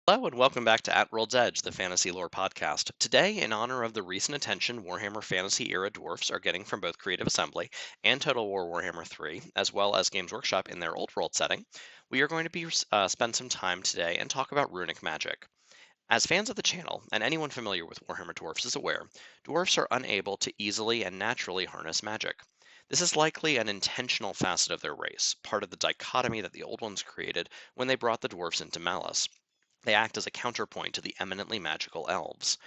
Hello and welcome back to At World's Edge, the fantasy lore podcast. Today, in honor of the recent attention Warhammer Fantasy era dwarfs are getting from both Creative Assembly and Total War Warhammer 3, as well as Games Workshop in their old world setting, we are going to spend some time today and talk about Runic Magic. As fans of the channel, and anyone familiar with Warhammer Dwarfs is aware, dwarfs are unable to easily and naturally harness magic. This is likely an intentional facet of their race, part of the dichotomy that the Old Ones created when they brought the dwarfs into Malice. They act as a counterpoint to the eminently magical elves.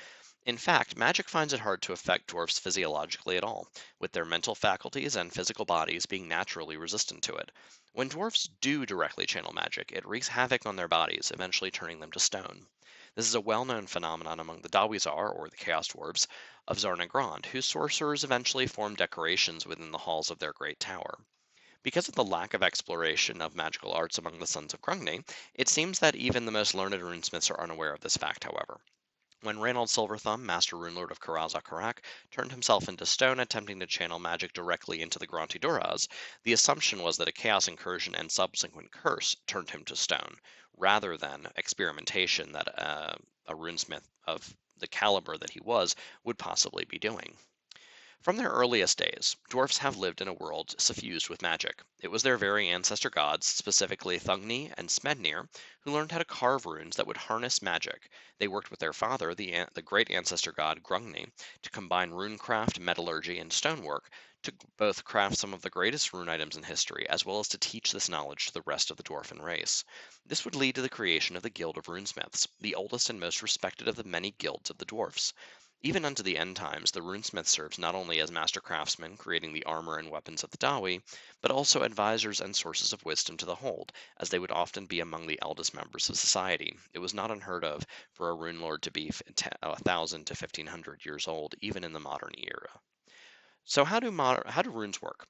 In fact, magic finds it hard to affect dwarfs physiologically at all, with their mental faculties and physical bodies being naturally resistant to it. When dwarfs do directly channel magic, it wreaks havoc on their bodies, eventually turning them to stone. This is a well known phenomenon among the Dawizar, or the Chaos Dwarves, of Zarnagrand, whose sorcerers eventually form decorations within the halls of their great tower. Because of the lack of exploration of magical arts among the Sons of Grungni, it seems that even the most learned runesmiths are unaware of this fact, however. When Reynold Silverthumb, Master Runelord of Karaz-Karak, turned himself into stone attempting to channel magic directly into the Granti Duras, the assumption was that a chaos incursion and subsequent curse turned him to stone, rather than experimentation that a runesmith of the caliber that he was would possibly be doing. From their earliest days, dwarfs have lived in a world suffused with magic. It was their very ancestor gods, specifically Thungni and Smednir, who learned how to carve runes that would harness magic. They worked with their father, the great ancestor god Grungni, to combine runecraft, metallurgy, and stonework to both craft some of the greatest rune items in history, as well as to teach this knowledge to the rest of the dwarfen race. This would lead to the creation of the Guild of Runesmiths, the oldest and most respected of the many guilds of the dwarfs. Even unto the end times, the runesmith serves not only as master craftsmen, creating the armor and weapons of the Dawi, but also advisors and sources of wisdom to the hold, as they would often be among the eldest members of society. It was not unheard of for a rune lord to be 1,000 to 1,500 years old, even in the modern era. So how do runes work?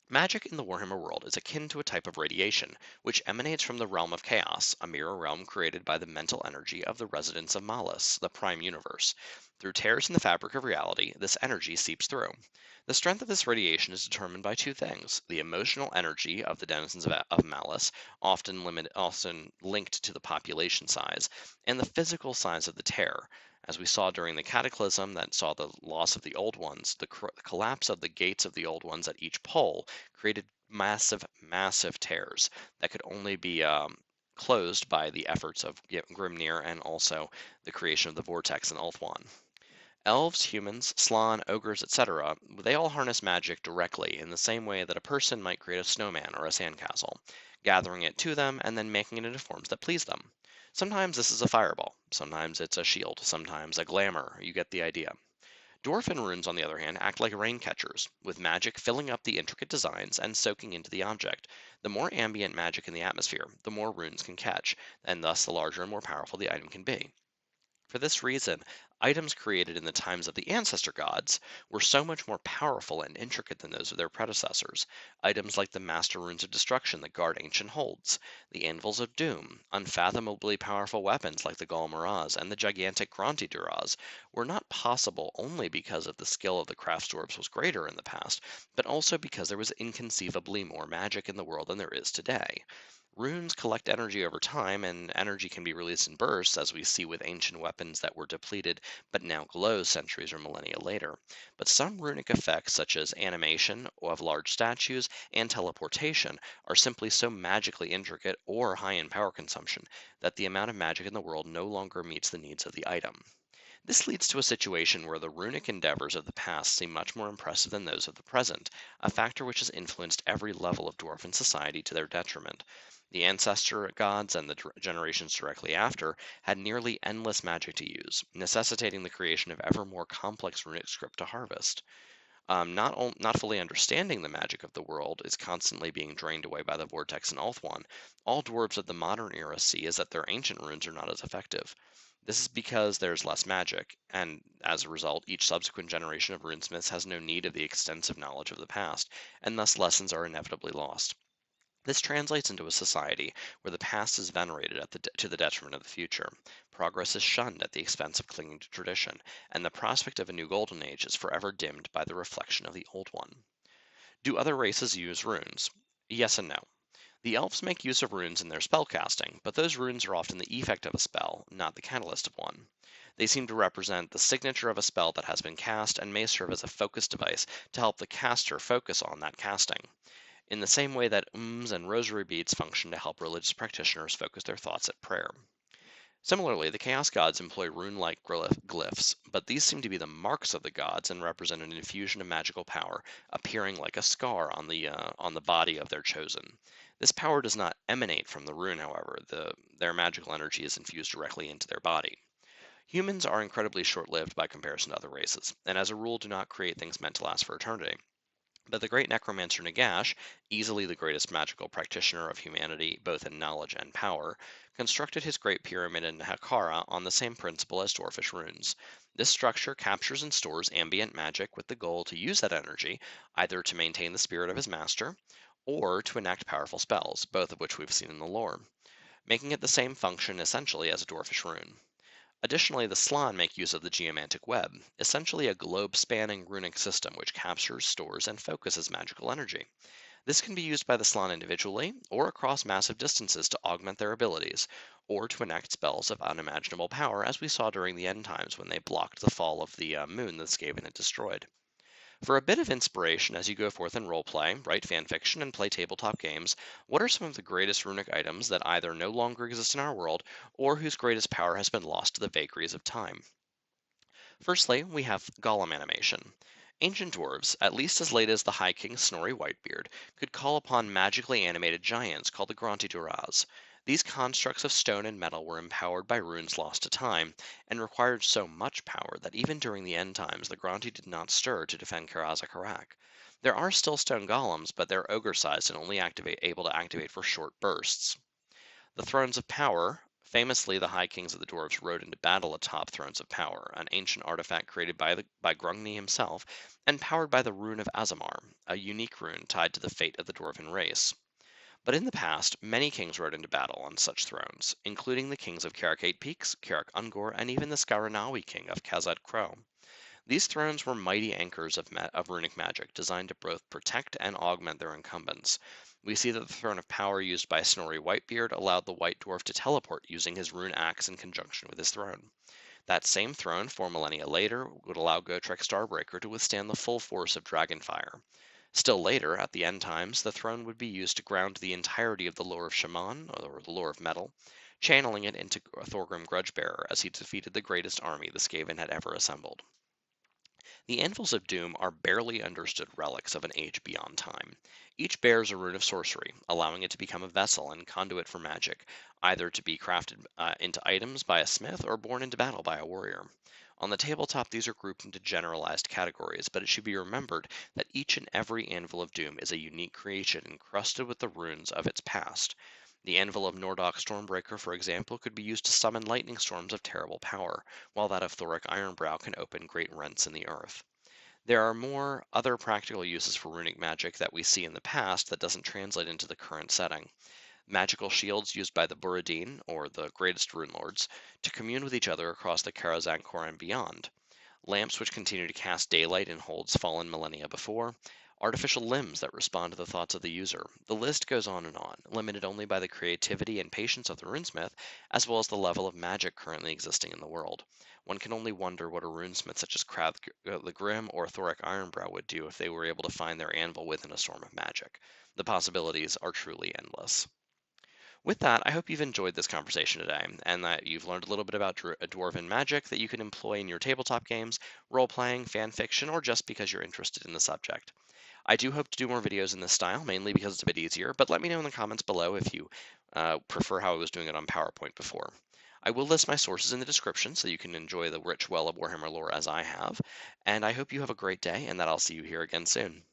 Magic in the Warhammer world is akin to a type of radiation, which emanates from the realm of chaos, a mirror realm created by the mental energy of the residents of Malus, the prime universe. Through tears in the fabric of reality, this energy seeps through. The strength of this radiation is determined by two things: the emotional energy of the denizens of Malus, often linked to the population size, and the physical size of the tear. As we saw during the cataclysm that saw the loss of the Old Ones, the collapse of the gates of the Old Ones at each pole created massive, massive tears that could only be closed by the efforts of Grimnir and also the creation of the Vortex and Ulthuan. Elves, humans, Slann, ogres, etc., they all harness magic directly in the same way that a person might create a snowman or a sandcastle, gathering it to them and then making it into forms that please them. Sometimes this is a fireball, sometimes it's a shield, sometimes a glamour. You get the idea. Dwarfen runes, on the other hand, act like rain catchers, with magic filling up the intricate designs and soaking into the object. The more ambient magic in the atmosphere, the more runes can catch, and thus the larger and more powerful the item can be. For this reason, items created in the times of the ancestor gods were so much more powerful and intricate than those of their predecessors. Items like the Master Runes of Destruction that guard ancient holds, the Anvils of Doom, unfathomably powerful weapons like the Gol Maraz and the gigantic Granti Duras were not possible only because of the skill of the craftsdwarves was greater in the past, but also because there was inconceivably more magic in the world than there is today. Runes collect energy over time, and energy can be released in bursts, as we see with ancient weapons that were depleted but now glow centuries or millennia later. But some runic effects, such as animation of large statues and teleportation, are simply so magically intricate or high in power consumption that the amount of magic in the world no longer meets the needs of the item. This leads to a situation where the runic endeavors of the past seem much more impressive than those of the present, a factor which has influenced every level of dwarfen society to their detriment. The ancestor gods and the generations directly after had nearly endless magic to use, necessitating the creation of ever more complex runic script to harvest. Not fully understanding the magic of the world is constantly being drained away by the vortex and Ulthuan. All dwarves of the modern era see is that their ancient runes are not as effective. This is because there's less magic, and as a result, each subsequent generation of runesmiths has no need of the extensive knowledge of the past, and thus lessons are inevitably lost. This translates into a society where the past is venerated to the detriment of the future. Progress is shunned at the expense of clinging to tradition, and the prospect of a new golden age is forever dimmed by the reflection of the old one. Do other races use runes? Yes and no. The elves make use of runes in their spellcasting, but those runes are often the effect of a spell, not the catalyst of one. They seem to represent the signature of a spell that has been cast and may serve as a focus device to help the caster focus on that casting, in the same way that and rosary beads function to help religious practitioners focus their thoughts at prayer. Similarly, the Chaos Gods employ rune-like glyphs, but these seem to be the marks of the gods and represent an infusion of magical power, appearing like a scar on the body of their chosen. This power does not emanate from the rune, however. Their magical energy is infused directly into their body. Humans are incredibly short-lived by comparison to other races, and as a rule do not create things meant to last for eternity. But the great necromancer Nagash, easily the greatest magical practitioner of humanity, both in knowledge and power, constructed his great pyramid in Hakkara on the same principle as dwarfish runes. This structure captures and stores ambient magic with the goal to use that energy either to maintain the spirit of his master or to enact powerful spells, both of which we've seen in the lore, making it the same function essentially as a dwarfish rune. Additionally, the Slann make use of the geomantic web, essentially a globe-spanning runic system which captures, stores, and focuses magical energy. This can be used by the Slann individually or across massive distances to augment their abilities, or to enact spells of unimaginable power, as we saw during the end times when they blocked the fall of the moon that Skaven had destroyed. For a bit of inspiration as you go forth in roleplay, write fanfiction, and play tabletop games, what are some of the greatest runic items that either no longer exist in our world or whose greatest power has been lost to the vagaries of time? Firstly, we have golem animation. Ancient dwarves, at least as late as the High King Snorri Whitebeard, could call upon magically animated giants called the Granti Duras. These constructs of stone and metal were empowered by runes lost to time, and required so much power that even during the end times the Granti did not stir to defend Karazakarak. There are still stone golems, but they're ogre-sized and only able to activate for short bursts. The Thrones of Power. Famously, the High Kings of the Dwarves rode into battle atop Thrones of Power, an ancient artifact created by Grungni himself and powered by the Rune of Azamar, a unique rune tied to the fate of the Dwarven race. But in the past, many kings rode into battle on such thrones, including the kings of Carrick Eight Peaks, Carrick Ungor, and even the Scaranawi king of Khazad Crow. These thrones were mighty anchors of runic magic, designed to both protect and augment their incumbents. We see that the throne of power used by Snorri Whitebeard allowed the White Dwarf to teleport using his rune axe in conjunction with his throne. That same throne, 4 millennia later, would allow Gotrek Starbreaker to withstand the full force of Dragonfire. Still later, at the end times, the throne would be used to ground the entirety of the lore of Shaman, or the lore of metal, channeling it into Thorgrim Grudgebearer as he defeated the greatest army the Skaven had ever assembled. The Anvils of Doom are barely understood relics of an age beyond time. Each bears a rune of sorcery, allowing it to become a vessel and conduit for magic, either to be crafted into items by a smith or borne into battle by a warrior. On the tabletop, these are grouped into generalized categories, but it should be remembered that each and every Anvil of Doom is a unique creation encrusted with the runes of its past. The Anvil of Nordok Stormbreaker, for example, could be used to summon lightning storms of terrible power, while that of Thoric Ironbrow can open great rents in the earth. There are more other practical uses for runic magic that we see in the past that doesn't translate into the current setting. Magical shields used by the Buradin, or the greatest rune lords, to commune with each other across the Karazankor and beyond. Lamps which continue to cast daylight in holds fallen millennia before, artificial limbs that respond to the thoughts of the user. The list goes on, limited only by the creativity and patience of the runesmith, as well as the level of magic currently existing in the world. One can only wonder what a runesmith such as Krath the Grim or Thoric Ironbrow would do if they were able to find their anvil within a storm of magic. The possibilities are truly endless. With that, I hope you've enjoyed this conversation today and that you've learned a little bit about dwarven magic that you can employ in your tabletop games, role playing, fan fiction, or just because you're interested in the subject. I do hope to do more videos in this style, mainly because it's a bit easier, but let me know in the comments below if you prefer how I was doing it on PowerPoint before. I will list my sources in the description so you can enjoy the rich well of Warhammer lore as I have, and I hope you have a great day and that I'll see you here again soon.